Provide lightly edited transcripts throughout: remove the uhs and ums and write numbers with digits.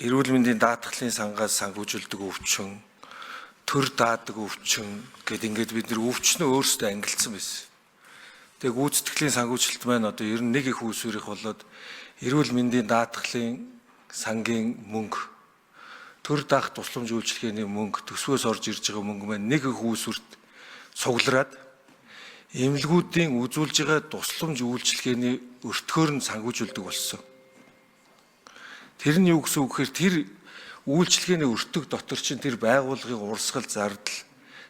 эрүүл мэндийн даатгалын сангаас санхүүжилдэг өвчин, төр даадаг өвчин гэд ингээд бид нэр өвчнөө өөрсдөө ангилсан байсан. Тэгээ гүйцэтгэлийн санхүүжилт маань одоо ер нь нэг их үүсвэрийнх болоод эрүүл мэндийн даатгалын сангийн мөнгө, төр даах тусламж үйлчилгээний мөнгө, төсвөөс орж ирж байгаа мөнгө маань нэг их үүсвэрт цуглараад эмнэлгүүдийн үзүүлж байгаа тусламж үйлчилгээний өртгөөр нь санхүүжүүлдэг болсон. Тэр нь юу гэсэн үг гэхээр тэр үйлчилгээний өртөг дотор чинь тэр байгууллагын урсгал зардал,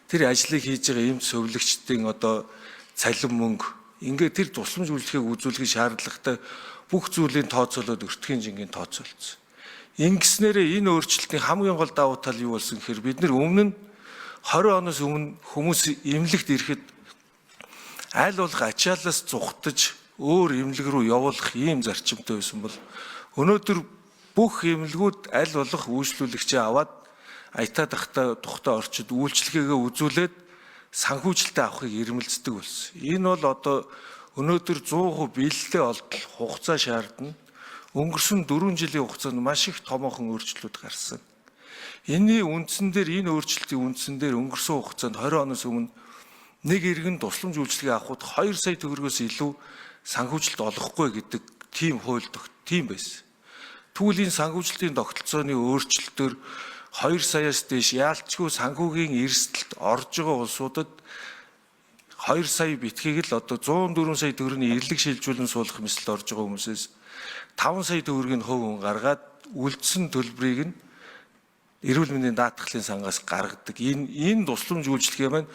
тэр ажлыг хийж байгаа эмч совилогчдын одоо цалин мөнгө, ингээд тэр тусламж үйлчилгээг үзүүлэхийн шаардлагатай бүх зүйлийн тооцоолоод өртгийн жингийн тооцоолцсон. Ингэснээрээ энэ өөрчлөлтийн хамгийн гол давуу тал юу болсон гэхээр бид нар өмнө нь 20 оноос өмнө хүмүүс эмнэлэгт ирэхэд аль болох ачаалаас зүхтаж өөр эмнэлэг рүү явуулах ийм зарчимтай байсан бол өнөөдөр бүх эмнэлгүүд аль болох үйлчлүүлэгчээ аваад аятаа тухтай орчид үйлчлэгээгээ үзүүлээд санхүүжилтээ авахыг эрмэлздэг болсон. Энэ бол одоо өнөөдөр 100% биелэлээ олдох хугацаа шаардна. Өнгөрсөн 4 жилийн хугацаанд маш их томоохон өөрчлөлт гарсан. Энийн үндсэн дээр энэ өөрчлөлтийн үндсэн дээр өнгөрсөн хугацаанд 20 оноос өмнө нэг иргэн тусламж үйлчилгээ авахд 2 сая төгрөгөөс илүү санхүүжилт олохгүй гэдэг тийм хууль тийм байсан. Түүлийн санхүүжилтийн тогтолцооны өөрчлөлтөөр 2 саяас дээш яалтчгүй санхүүгийн эрсдэлд орж байгаа улсуудад 2 сая битгийг л одоо 104 сая төгрөгийн эрлэг шилжүүлэн суулгах мэсэлд орж байгаа хүмүүсээс 5 сая төгрөгийн хувь гаргаад үлдсэн төлбөрийг нь эрүүл мэндийн даатгалын сангаас гаргадаг. Энэ тусламж үйлчилгээ маань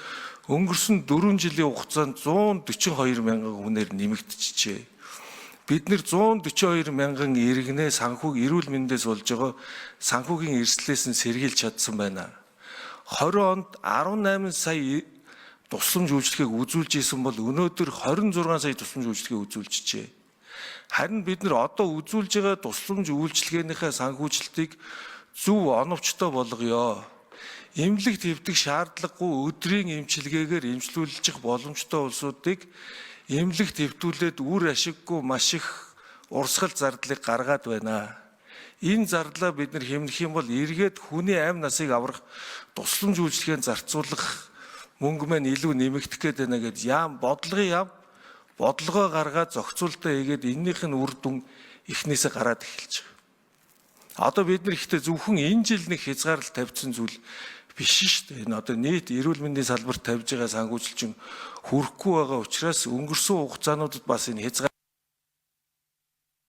өнгөрсөн 4 жилийн хугацаанд 142 мянган хүнээр нэмэгдчихжээ. Бид нэр 142 мянган иргэнээ эрүүл мэндээс болж байгаа санхүүгийн эрсдлээс нь сэргийлж чадсан байна. 20 онд 18 сая тусламж үйлчилгээг үзүүлж исэн бол өнөөдөр 26 сая тусламж үйлчилгээ үзүүлчихжээ. Харин бид нар одоо үзүүлж байгаа тусламж үйлчилгээнийхээ санхүүжилтийг зөв оновчтой болгоё. Эмнэлэгт хэвдэх шаардлагагүй өдрийн эмчилгээгээр эмчлүүлчих боломжтой улсуудыг эмнэлэгт хэвдүүлээд үр ашиггүй маш их урсгал зардлыг гаргаад байна. Энэ зардлаа бид нар хэмнэх юм бол эргээд хүний амь насыг аврах тусламж үйлчилгээнд зарцуулах мөнгө маань илүү нэмэгдэх гээд байна гэж бодлогоо гаргаад зохицуултаа хийгээд эннийх нь үр дүн эхнээсээ гараад эхэлж байгаа. Одоо бид нар ихтэй зөвхөн энэ жил нэг хязгаарлалт тавьсан зүйл биш шүү дээ. Энэ одоо нийт эрүүл мэндийн салбарт тавьж байгаа санхүүжилт чинь хүрэхгүй байгаа учраас өнгөрсөн хугацаануудад бас энэ хязгаарлалт